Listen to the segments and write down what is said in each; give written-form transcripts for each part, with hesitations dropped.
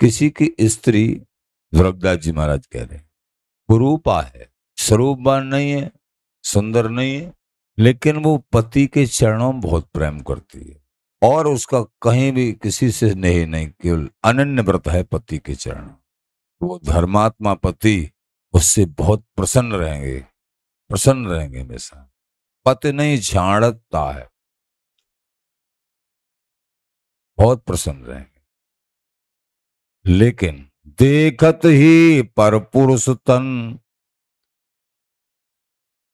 किसी की स्त्री, ध्रुवदास जी महाराज कह रहे हैं, कुरूपा है, स्वरूपवान नहीं है, सुंदर नहीं है, लेकिन वो पति के चरणों में बहुत प्रेम करती है और उसका कहीं भी किसी से स्नेह नहीं, केवल अनन्य व्रत है पति के चरण। वो धर्मात्मा पति उससे बहुत प्रसन्न रहेंगे हमेशा। पति नहीं झाड़ता है, बहुत प्रसन्न रहेंगे। लेकिन देखत ही पर पुरुष तन,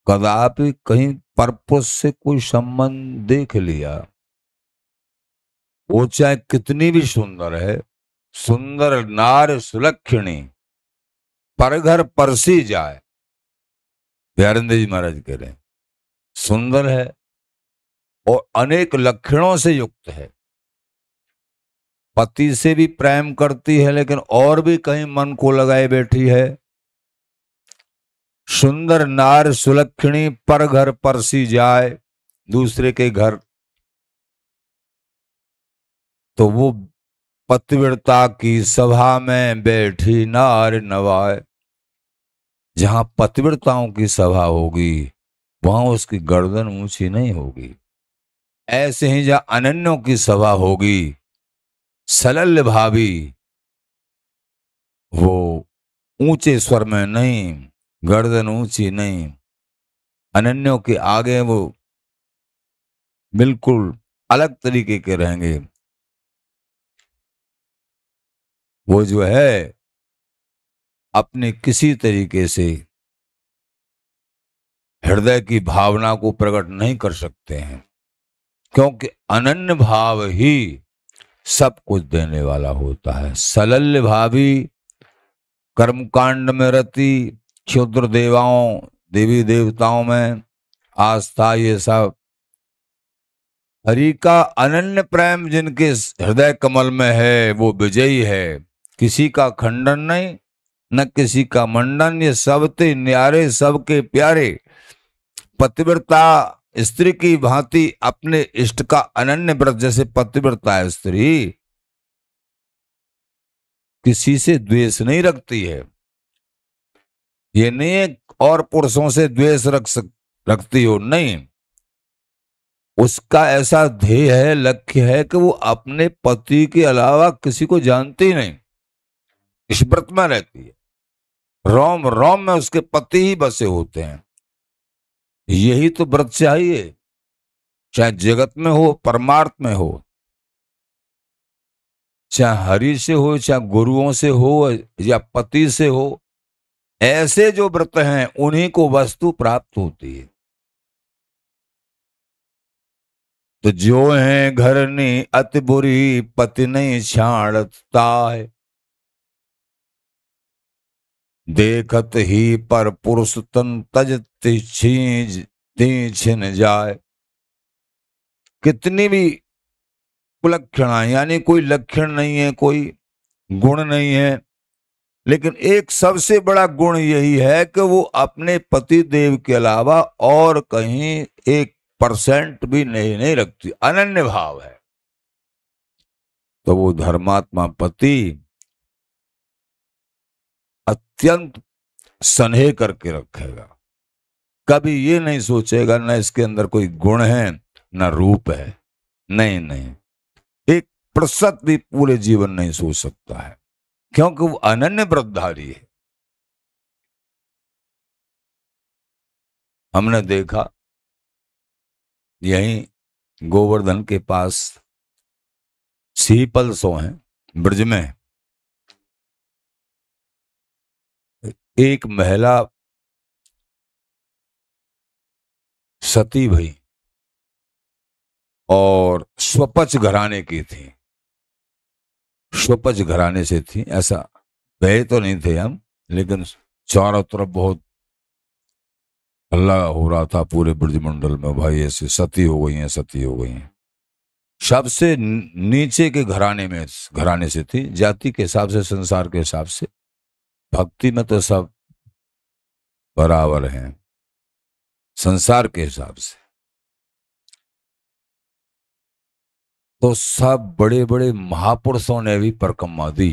कदापि कहीं परपुरुष से कोई संबंध देख लिया, वो चाहे कितनी भी सुंदर है, सुंदर नार सुलक्षणी पर घर परसी जाए। प्यारेंद्र जी महाराज कह रहे हैं, सुंदर है और अनेक लक्षणों से युक्त है, पति से भी प्रेम करती है, लेकिन और भी कहीं मन को लगाए बैठी है। सुंदर नार सुलक्षणी पर घर परसी जाए, दूसरे के घर, तो वो पतिव्रता की सभा में बैठी नार नवाए। जहां पतिव्रताओं की सभा होगी वहां उसकी गर्दन ऊंची नहीं होगी। ऐसे ही जहां अनन्यों की सभा होगी, सलल्य भावी, वो ऊंचे स्वर में नहीं, गर्दन ऊंची नहीं, अनन्यों के आगे वो बिल्कुल अलग तरीके के रहेंगे। वो जो है अपने किसी तरीके से हृदय की भावना को प्रकट नहीं कर सकते हैं, क्योंकि अनन्य भाव ही सब कुछ देने वाला होता है। सलल्य भावी, कर्मकांड में रति, क्षुद्र देवी देवताओं में आस्था, ये सब हरि का अनन्य प्रेम जिनके हृदय कमल में है वो विजयी है। किसी का खंडन नहीं, न किसी का मंडन, ये सबते न्यारे सबके प्यारे। पतिव्रता स्त्री की भांति अपने इष्ट का अनन्य व्रत, जैसे पतिव्रता है स्त्री, किसी से द्वेष नहीं रखती है। ये नहीं है और पुरुषों से द्वेष रखती हो, नहीं। उसका ऐसा ध्येय है, लक्ष्य है कि वो अपने पति के अलावा किसी को जानती ही नहीं, इस व्रत में रहती है। रोम रोम में उसके पति ही बसे होते हैं। यही तो व्रत चाहिए, चाहे जगत में हो, परमार्थ में हो, चाहे हरि से हो, चाहे गुरुओं से हो, या पति से हो। ऐसे जो व्रत हैं उन्हीं को वस्तु प्राप्त होती है। तो जो है घरनी अति बुरी, पति नहीं छाड़ता है, देखत ही पर पुरुष तन तज छिन जाए। कितनी भी कुलक्षणा, यानी कोई लक्षण नहीं है, कोई गुण नहीं है, लेकिन एक सबसे बड़ा गुण यही है कि वो अपने पति देव के अलावा और कहीं 1% भी नहीं रखती, अनन्य भाव है। तो वो धर्मात्मा पति अत्यंत स्नेह करके रखेगा, कभी ये नहीं सोचेगा न इसके अंदर कोई गुण है न रूप है, नहीं नहीं, 1% भी पूरे जीवन नहीं सोच सकता है, क्योंकि वो अनन्य व्रतधारी है। हमने देखा यहीं गोवर्धन के पास सीपल सो हैं ब्रज में, एक महिला सती भई और स्वपच घराने की थी, स्वपच घराने से थी। ऐसा गए तो नहीं थे हम, लेकिन चारों तरफ बहुत हल्ला हो रहा था पूरे ब्रजमंडल में, भाई ऐसे सती हो गई हैं, सती हो गई हैं। सबसे नीचे के घराने से थी, जाति के हिसाब से, संसार के हिसाब से। भक्ति में तो सब बराबर हैं, संसार के हिसाब से तो सब बड़े बड़े महापुरुषों ने भी परिक्रमा दी,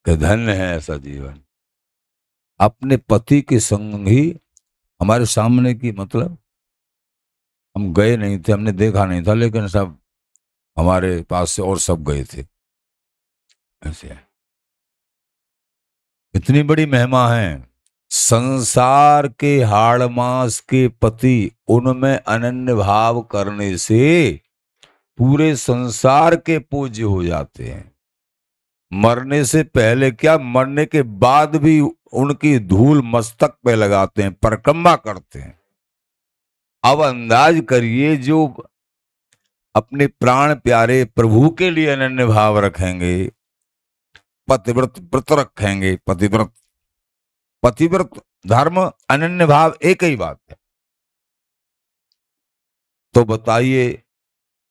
कि धन्य है ऐसा जीवन। अपने पति के संग ही हमारे सामने की, मतलब हम गए नहीं थे, हमने देखा नहीं था, लेकिन सब हमारे पास से और सब गए थे। ऐसे है। इतनी बड़ी महिमा है। संसार के हाड़ मास के पति, उनमें अनन्य भाव करने से पूरे संसार के पूज्य हो जाते हैं। मरने से पहले क्या, मरने के बाद भी उनकी धूल मस्तक पे लगाते हैं, परिक्रमा करते हैं। अब अंदाज करिए, जो अपने प्राण प्यारे प्रभु के लिए अनन्य भाव रखेंगे, पतिव्रत व्रत रखेंगे, पतिव्रत धर्म, अनन्य भाव एक ही बात है। तो बताइए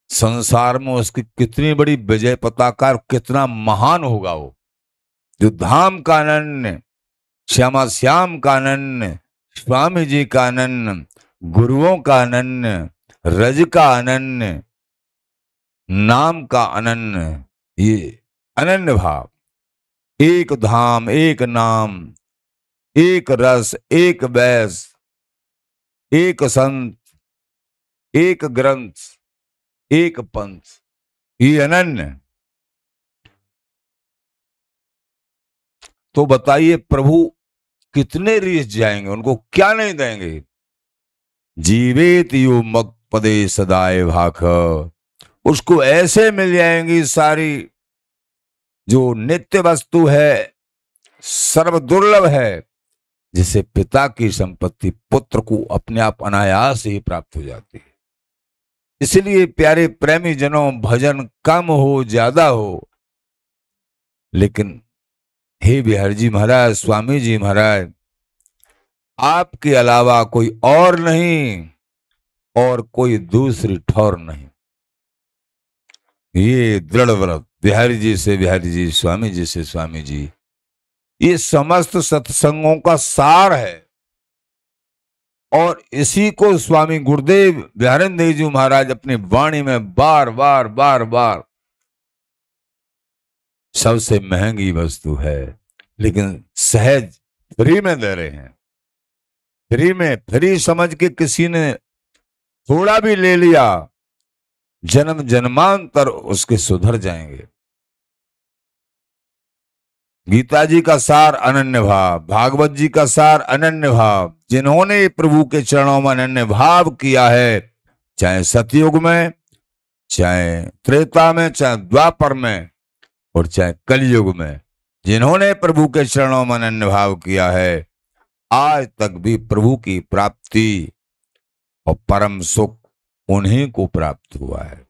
संसार में उसकी कितनी बड़ी विजय पताका, कितना महान होगा वो, जो धाम का अनन्य, श्यामा श्याम का अनन्य, स्वामी जी का अनन्य, गुरुओं का अनन्य, रज का अनन्य, नाम का अनन्य, ये अनन्य भाव। एक धाम, एक नाम, एक रस, एक बैस, एक संत, एक ग्रंथ, एक पंथ, ये अनन्य। तो बताइए प्रभु कितने रीस जाएंगे, उनको क्या नहीं देंगे। जीवेत यो मग पदे सदाए भाख, उसको ऐसे मिल जाएंगी सारी जो नित्य वस्तु है, सर्व दुर्लभ है, जिसे पिता की संपत्ति पुत्र को अपने आप अनायास ही प्राप्त हो जाती है। इसलिए प्यारे प्रेमी जनों, भजन कम हो ज्यादा हो, लेकिन हे बिहारी जी महाराज, स्वामी जी महाराज, आपके अलावा कोई और नहीं और कोई दूसरी ठौर नहीं। ये दृढ़ व्रत बिहारी जी से बिहारी जी, स्वामी जी से स्वामी जी, ये समस्त सत्संगों का सार है। और इसी को स्वामी गुरुदेव बिहारेंद्र देव जी महाराज अपनी वाणी में बार बार बार बार, सबसे महंगी वस्तु है लेकिन सहज फ्री में दे रहे हैं। फ्री में, फ्री समझ के किसी ने थोड़ा भी ले लिया, जन्म जन्मांतर उसके सुधर जाएंगे। गीता जी का सार अनन्य भाव, भागवत जी का सार अनन्य भाव। जिन्होंने प्रभु के चरणों में अनन्य भाव किया है, चाहे सतयुग में, चाहे त्रेता में, चाहे द्वापर में और चाहे कलयुग में, जिन्होंने प्रभु के चरणों में अनन्य भाव किया है, आज तक भी प्रभु की प्राप्ति और परम सुख उन्हीं को प्राप्त हुआ है।